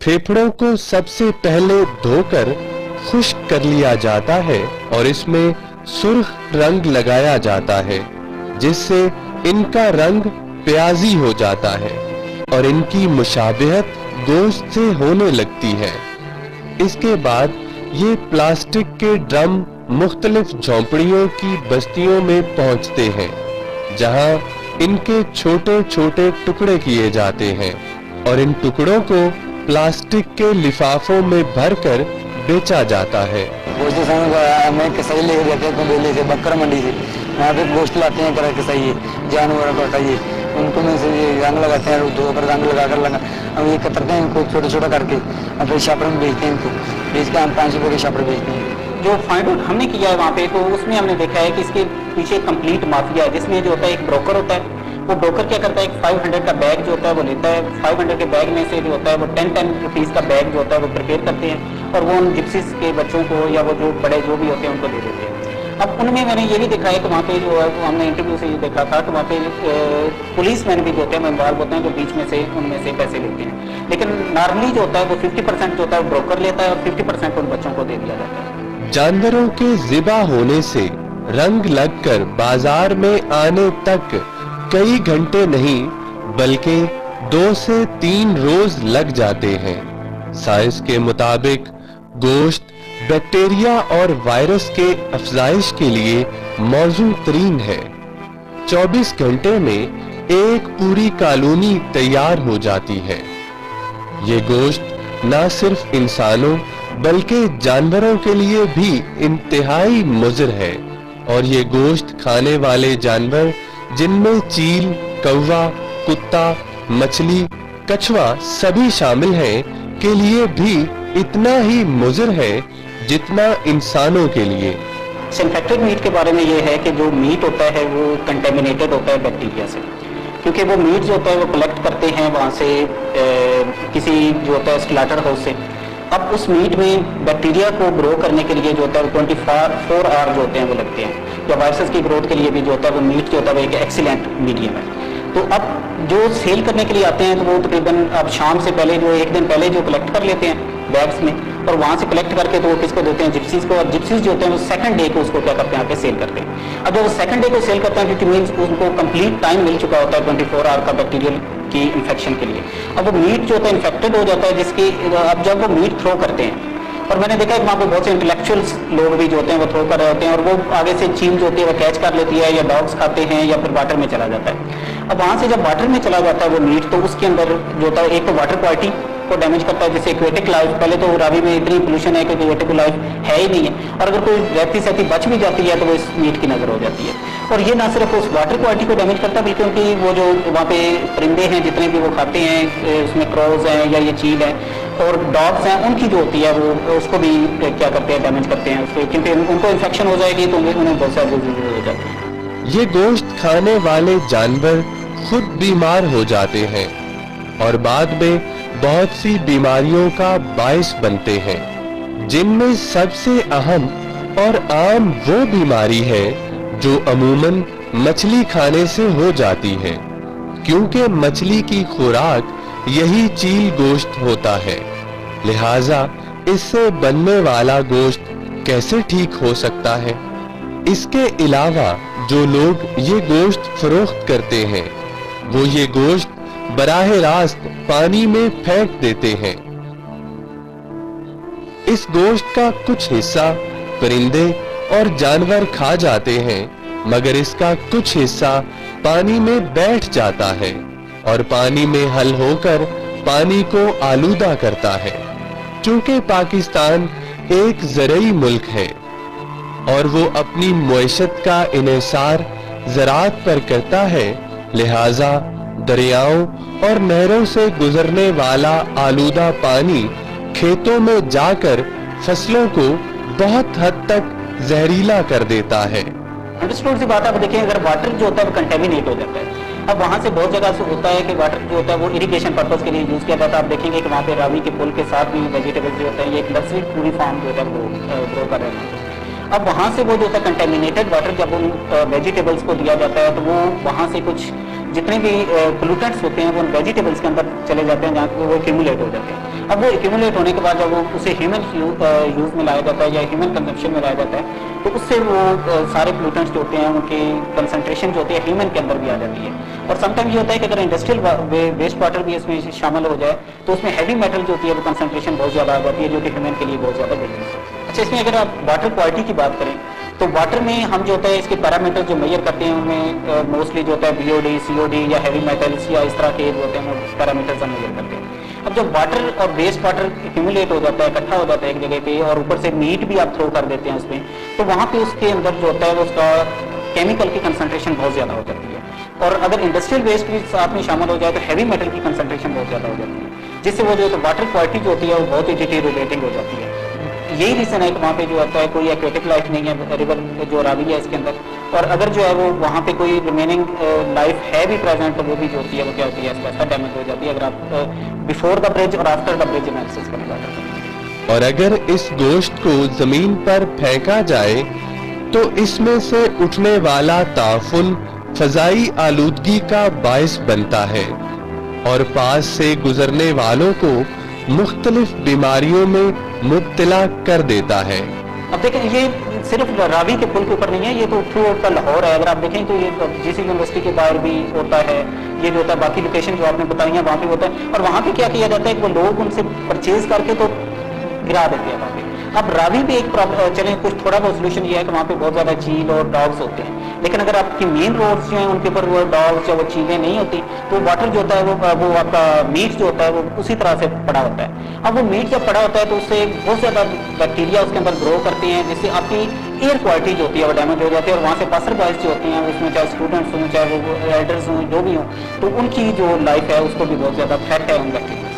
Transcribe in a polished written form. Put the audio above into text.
फेफड़ों को सबसे पहले धोकर खुश्क कर लिया जाता है और इसमें सुर्ख रंग लगाया जाता है, जिससे इनका रंग प्याजी हो जाता है और इनकी मुशाबिहत गोश्त से होने लगती है। इसके बाद ये प्लास्टिक के ड्रम मुख्तलिफ झोंपड़ियों की बस्तियों में पहुंचते हैं, जहां इनके छोटे छोटे टुकड़े किए जाते हैं और इन टुकड़ों को प्लास्टिक के लिफाफों में भरकर बेचा जाता है। गोश्त हमें कसाई लेके जाते हैं कबीले से, बकरा मंडी से। यहाँ पे गोश्त लाते हैं कर कसाई जानवर को हटाइए, उनको में से रंग लगाते हैं, धोकर रंग लगाकर अब ये कतरते हैं इनको छोटा छोटा करके, और फिर शापर में बेचते हैं इनको, बेच के हम 5 रुपये के शापर बेचते हैं। जो फाइंड आउट हमने किया है वहाँ पे, तो उसमें हमने देखा है कि इसके पीछे कंप्लीट माफिया है, जिसमें जो होता है एक ब्रोकर होता है। वो ब्रोकर क्या करता है, एक 500 का बैग जो होता है वो लेता है, 500 के बैग में से जो होता है वो 10 रुपीज़ का बैग जो होता है वो प्रिपेयर करते हैं और वो उन जिप्सीज के बच्चों को या वो जो बड़े जो भी होते हैं उनको दे देते हैं। अब उनमें मैंने ये भी देखा है कि वहाँ पे जो है हमने इंटरव्यू से ये देखा था कि वहाँ पे पुलिस मैन भी जो होते हैं इन्वॉल्व होते हैं, जो बीच में से उनमें से पैसे लेते हैं। लेकिन नॉर्मली जो होता है वो 50% जो होता है ब्रोकर लेता है और 50% उन बच्चों को दे दिया जाता है। जानवरों के ज़िबा होने से रंग लगकर बाजार में आने तक कई घंटे नहीं बल्कि 2 से 3 रोज लग जाते हैं। साइंस के मुताबिक गोश्त बैक्टीरिया और वायरस के अफजाइश के लिए मौजू तरीन है। 24 घंटे में एक पूरी कॉलोनी तैयार हो जाती है। ये गोश्त न सिर्फ इंसानों बल्कि जानवरों के लिए भी इंतहाई मुज़र है और ये गोश्त खाने वाले जानवर जिनमें चील, कौवा, कुत्ता, मछली, कछुआ सभी शामिल हैं के लिए भी इतना ही मुज़र है जितना इंसानों के लिए। इन्फेक्टेड मीट के बारे में ये है कि जो मीट होता है वो कंटेमिनेटेड होता है बैक्टीरिया से, क्योंकि वो मीट जो होता है वो कलेक्ट करते हैं वहाँ से किसी जो होता है स्लॉटर हाउस से। अब उस मीट में बैक्टीरिया को ग्रो करने के लिए जो होता है वो 24 आवर जो होते हैं वो लगते हैं, या वायरसेस की ग्रोथ के लिए भी जो होता है वो मीट जो होता है वो एक एक्सीलेंट मीडियम है। तो अब जो सेल करने के लिए आते हैं तो वो तकरीबन अब शाम से पहले जो 1 दिन पहले जो कलेक्ट कर लेते हैं बैग्स में, और वहाँ से कलेक्ट करके तो वो किसको देते हैं, जिप्सीज को। और जिप्सीज जो होते हैं वो सेकंड डे को उसको क्या करते हैं आके सेल करते हैं। अब जब वो सेकंड डे को सेल करते हैं क्योंकि मीन्स उनको कंप्लीट टाइम मिल चुका होता है 24 आवर का बैक्टीरियल की इन्फेक्शन के लिए। अब वो मीट जो होता है इन्फेक्टेड हो जाता है, जिसकी अब जब वो मीट थ्रो करते हैं, और मैंने देखा है वहाँ पे बहुत से इंटेलेक्चुअल्स लोग भी जो होते हैं वो थ्रो कर रहे होते हैं और वो आगे से चील जो होती है वो कैच कर लेती है, या डॉग्स खाते हैं या फिर वाटर में चला जाता है। अब वहाँ से जब वाटर में चला जाता है वो मीट, तो उसके अंदर जो होता है एक तो वाटर क्वालिटी को डैमेज करता है, जैसे एक्वेटिक लाइफ। पहले तो रावी में इतनी पोल्यूशन है कि एक्वेटिक लाइफ है ही नहीं है, और अगर कोई रहती सहती बच भी जाती है तो वो इस मीट की नजर हो जाती है। और ये ना सिर्फ उस वाटर क्वालिटी को डैमेज करता है बल्कि उनकी वो जो वहाँ पे परिंदे हैं जितने भी वो खाते हैं, उसमें क्रोज हैं या ये चील है और डॉग्स हैं, उनकी जो होती है वो उसको भी क्या करते हैं, डैमेज करते हैं उसको, क्योंकि उनको इन्फेक्शन हो जाएगी तो उन्हें बहुत सारी डिजीज हो जाती है। ये गोश्त खाने वाले जानवर खुद बीमार हो जाते हैं और बाद में बहुत सी बीमारियों का बायस बनते हैं, जिनमें सबसे अहम और आम वो बीमारी है जो अमूमन मछली खाने से हो जाती है, क्योंकि मछली की खुराक यही चील गोश्त होता है। लिहाजा इससे बनने वाला गोश्त कैसे ठीक हो सकता है। इसके अलावा जो लोग ये गोश्त फरोख्त करते हैं वो ये गोश्त बराह रास्त पानी में फेंक देते हैं। इस गोश्त का कुछ हिस्सा परिंदे और जानवर खा जाते हैं, मगर इसका कुछ हिस्सा पानी में बैठ जाता है और पानी में हल होकर पानी को आलूदा करता है। चूंकि पाकिस्तान एक ज़रई मुल्क है और वो अपनी मुईशत का इन्हिसार ज़राअत पर करता है, लिहाजा दरियाओं और नहरों से गुजरने वाला आलूदा पानी खेतों में जाकर फसलों को बहुत हद तक जहरीला कर देता है। अंडरस्टूड सी बात आप देखिए, अगर वाटर जो होता है वो कंटेमिनेट हो जाता है। अब वहाँ से बहुत जगह से होता है कि वाटर जो होता है वो इरिगेशन पर्पस के लिए यूज किया जाता है। आप देखेंगे कि वहाँ पे रावी के पुल के साथ भी वेजिटेबल्स जो होते हैं, ये एक नर्सरी पूरी फार्म जो होता है वो ग्रो कर रहे हैं। अब वहाँ से वो जो होता है कंटेमिनेटेड वाटर जब उन वेजिटेबल्स को दिया जाता है तो वो वहाँ से कुछ जितने भी पोल्यूटेंट्स होते हैं वो उन वेजिटेबल्स के अंदर चले जाते हैं, जहाँ वो एक्यूमुलेट हो जाते हैं। अब वो एक्यूमुलेट होने के बाद जब वो उसे ह्यूमन यूज में लाया जाता है या ह्यूमन कंजम्पशन में लाया जाता है, तो उससे वो सारे पोल्यूटेंट्स जो होते हैं उनकी कंसंट्रेशन जो होती है ह्यूमन के अंदर भी आ जाती है। और समटाइम ये होता है कि अगर इंडस्ट्रियल वेस्ट वाटर भी इसमें शामिल हो जाए तो उसमें हैवी मेटल जो होती है वो कंसंट्रेशन बहुत ज़्यादा आ जाती है, जो कि ह्यूमन के लिए बहुत ज़्यादा डेंजरस है। अच्छा, इसमें अगर आप वाटर क्वालिटी की बात करें तो वाटर में हम जो होता है इसके पैरामीटर जो मेजर करते हैं उनमें मोस्टली जो होता है BOD, COD या हैवी मेटल्स या इस तरह के जो होते हैं पैरामीटर्स हम मेजर करते हैं। अब जब वाटर और वेस्ट वाटर एक्यूमुलेट हो जाता है, इकट्ठा हो जाता है एक जगह पे, और ऊपर से मीट भी आप थ्रो कर देते हैं उसमें, तो वहाँ पे उसके अंदर जो होता है वो उसका केमिकल की कंसंट्रेशन बहुत ज़्यादा हो जाती है। और अगर इंडस्ट्रियल वेस्ट भी साथ में शामिल हो जाए तो हैवी मेटल की कंसंट्रेशन बहुत ज़्यादा हो जाती है, जिससे वो जो है वाटर क्वालिटी जो होती है वो बहुत ही डिटेरियोरेटिंग हो जाती है। यही रीज़न है कि वहाँ पे जो होता है कोई एक्वेटिक लाइफ नहीं है, रिवर जो रावी है इसके अंदर, और अगर जो है वो वहाँ पे कोई रिमेनिंग लाइफ है भी प्रेजेंट तो वो भी जो होती है वो क्या होती है, ऐसा डैमेज हो जाती है अगर आप बिफोर द ब्रिज और आफ्टर द ब्रिज एनालिसिस करें वाटर। और अगर इस गोश्त को जमीन पर फेंका जाए तो इसमें से उठने वाला ताफुन फजाई आलूदगी का बायस बनता है और पास से गुजरने वालों को मुख्तलिफ बीमारियों में मुब्तला कर देता है। अब देखें, ये सिर्फ रावी के पुल के ऊपर नहीं है, ये तो थ्रू आउट का लाहौर है। अगर आप देखें तो ये GC यूनिवर्सिटी के बाहर भी होता है, ये जो होता है बाकी लोकेशन जो आपने बताई है वहाँ पे होता है। और वहाँ पे क्या किया जाता है कि वो लोग उनसे परचेज करके तो गिरा देते हैं वहाँ पे। अब रावी भी एक चलें कुछ थोड़ा बहुत सोल्यूशन ये है कि वहाँ पे बहुत ज़्यादा चील और डॉग्स होते हैं, लेकिन अगर आपकी मेन रोड्स जो हैं उनके ऊपर वो डॉग्स या वो चीलें नहीं होती तो वाटर जो होता है वो आपका मीट जो होता है वो उसी तरह से पड़ा होता है। अब वो मीट जब पड़ा होता है तो उससे बहुत ज़्यादा बैक्टीरिया उसके अंदर ग्रो करते हैं, जिससे आपकी एयर क्वालिटी जो होती है वो डैमेज हो जाती है। और वहाँ से पासर बॉयज जो होती हैं उसमें चाहे स्टूडेंट्स हों चाहे वो एल्डर्स हों जो भी हों, तो उनकी जो लाइफ है उसको भी बहुत ज़्यादा थ्रेट है उन बैक्टीरिया।